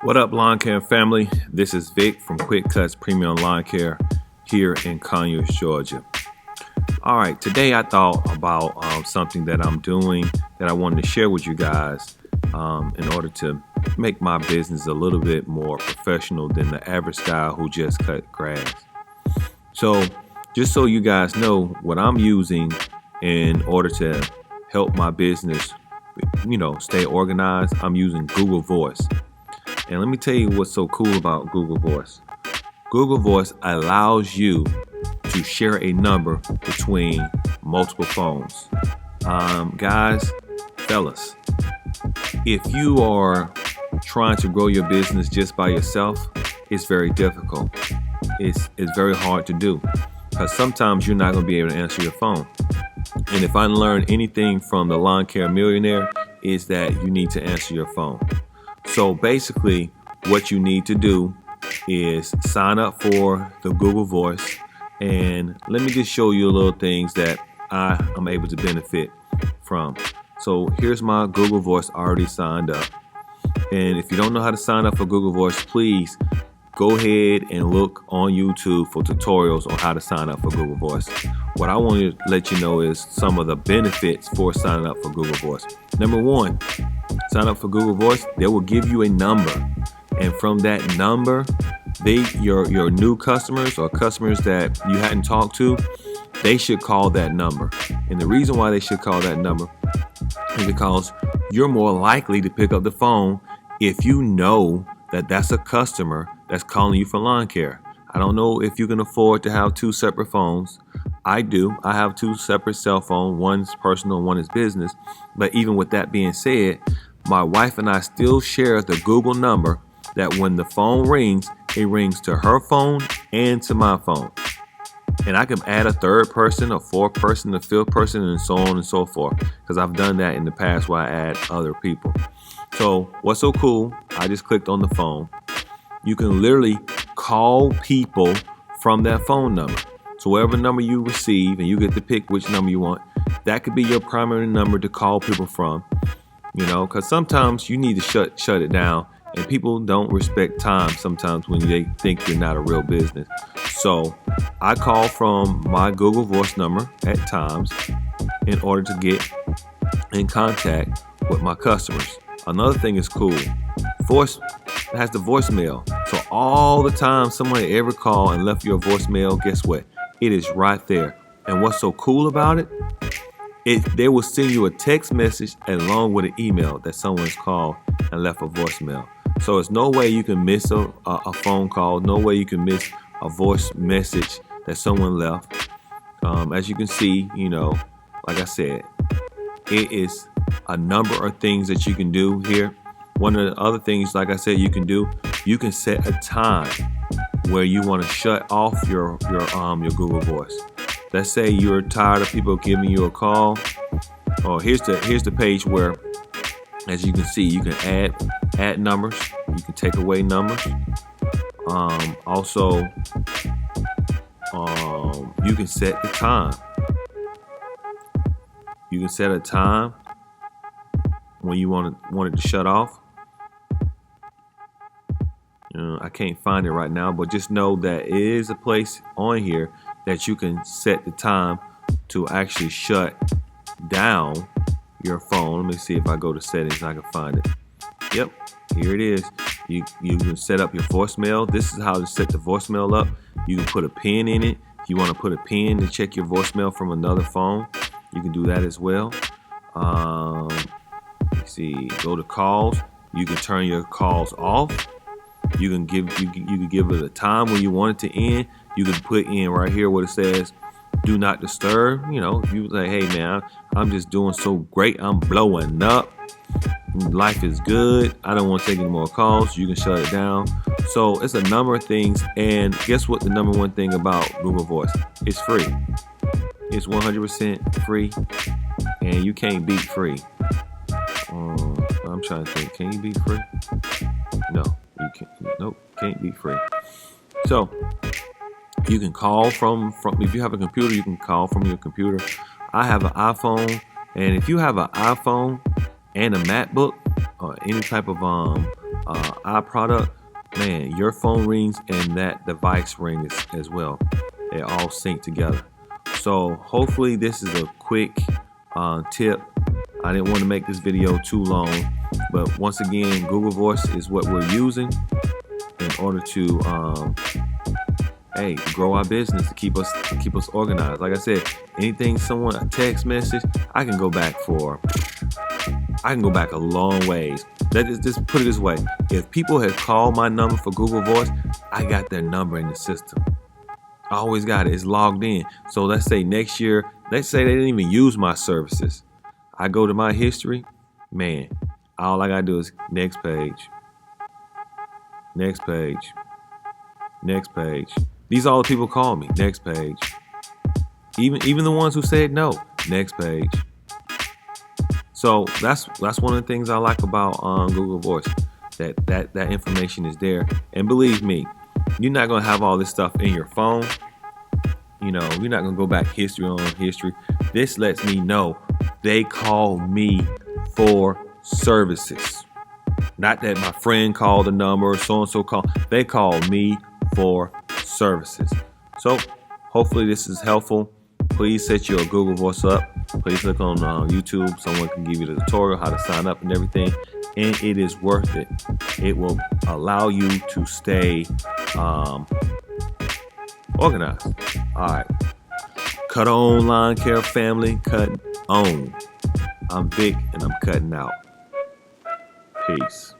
What up, lawn care family? This is Vic from Cutz Premium Lawn Care here in Conyers, Georgia. All right, today I thought about something that I'm doing that I wanted to share with you guys in order to make my business a little bit more professional than the average guy who just cut grass. So just so you guys know what I'm using in order to help my business, stay organized, I'm using Google Voice. And let me tell you what's so cool about Google Voice. Google Voice allows you to share a number between multiple phones. Guys, fellas, if you are trying to grow your business just by yourself, it's very difficult. It's very hard to do because sometimes you're not going to be able to answer your phone. And if I learned anything from the Lawn Care Millionaire, is that you need to answer your phone. So basically, what you need to do is sign up for the Google Voice, and let me just show you a little things that I am able to benefit from. So here's my Google Voice already signed up. And if you don't know how to sign up for Google Voice, please go ahead and look on YouTube for tutorials on how to sign up for Google Voice. What I want to let you know is some of the benefits for signing up for Google Voice. Number one, sign up for Google Voice. They will give you a number, and from that number, your new customers or customers that you hadn't talked to, they should call that number. And the reason why they should call that number is because you're more likely to pick up the phone if you know that that's a customer that's calling you for lawn care. I don't know if you can afford to have two separate phones. I do. I have two separate cell phones. One's personal, one is business. But even with that being said, my wife and I still share the Google number that when the phone rings, it rings to her phone and to my phone. And I can add a third person, a fourth person, a fifth person, and so on and so forth, because I've done that in the past where I add other people. So what's so cool, I just clicked on the phone. You can literally call people from that phone number. So whatever number you receive, and you get to pick which number you want, that could be your primary number to call people from. Because sometimes you need to shut it down, and people don't respect time sometimes when they think you're not a real business. So I call from my Google Voice number at times in order to get in contact with my customers. Another thing is cool. Voice has the voicemail. So all the time somebody ever called and left your voicemail, guess what? It is right there. And what's so cool about it? They will send you a text message along with an email that someone's called and left a voicemail. So there's no way you can miss a phone call, no way you can miss a voice message that someone left. As you can see, like I said, it is a number of things that you can do here. One of the other things, like I said, you can set a time where you want to shut off your Google Voice. Let's say you're tired of people giving you a call. Oh, here's the page where, as you can see, you can add numbers. You can take away numbers. Also, you can set the time. You can set a time when you want it to shut off. I can't find it right now, but just know that it is a place on here that you can set the time to actually shut down your phone. Let me see if I go to settings, I can find it. Yep, here it is. You can set up your voicemail. This is how to set the voicemail up. You can put a pin in it. If you want to put a pin to check your voicemail from another phone, you can do that as well. Let's see, go to calls. You can turn your calls off. You can give it a time when you want it to end. You can put in right here what it says, do not disturb. If you say, hey man, I'm just doing so great, I'm blowing up, life is good, I don't want to take any more calls, you can shut it down. So it's a number of things. And guess what the number one thing about Google Voice? It's free. It's 100% free, and you can't beat free. I'm trying to think, can you beat free? No, you can't. Nope, can't beat free. So you can call from if you have a computer, you can call from your computer. I have an iPhone, and if you have an iPhone and a MacBook, any type of eye product, man, your phone rings and that device rings as well. They all sync together. So hopefully this is a quick tip. I didn't want to make this video too long, but once again, Google Voice is what we're using in order to grow our business, to keep us organized. Like I said, anything a text message, I can go back a long ways. Just put it this way: if people had called my number for Google Voice, I got their number in the system. I always got it. It's logged in. So let's say next year, let's say they didn't even use my services. I go to my history, man, all I gotta do is next page, next page, next page. These are all the people call me. Next page. Even the ones who said no. Next page. So that's one of the things I like about Google Voice. That information is there. And believe me, you're not gonna have all this stuff in your phone. You know, you're not gonna go back history on history. This lets me know they call me for services. Not that my friend called the number or so and so called. They call me for services. So hopefully this is helpful. Please set your Google Voice up. Please look on YouTube. Someone can give you the tutorial how to sign up and everything, and it is worth it. It will allow you to stay organized. All right, cut on lawn care family, cut on. I'm Vic and I'm cutting out. Peace.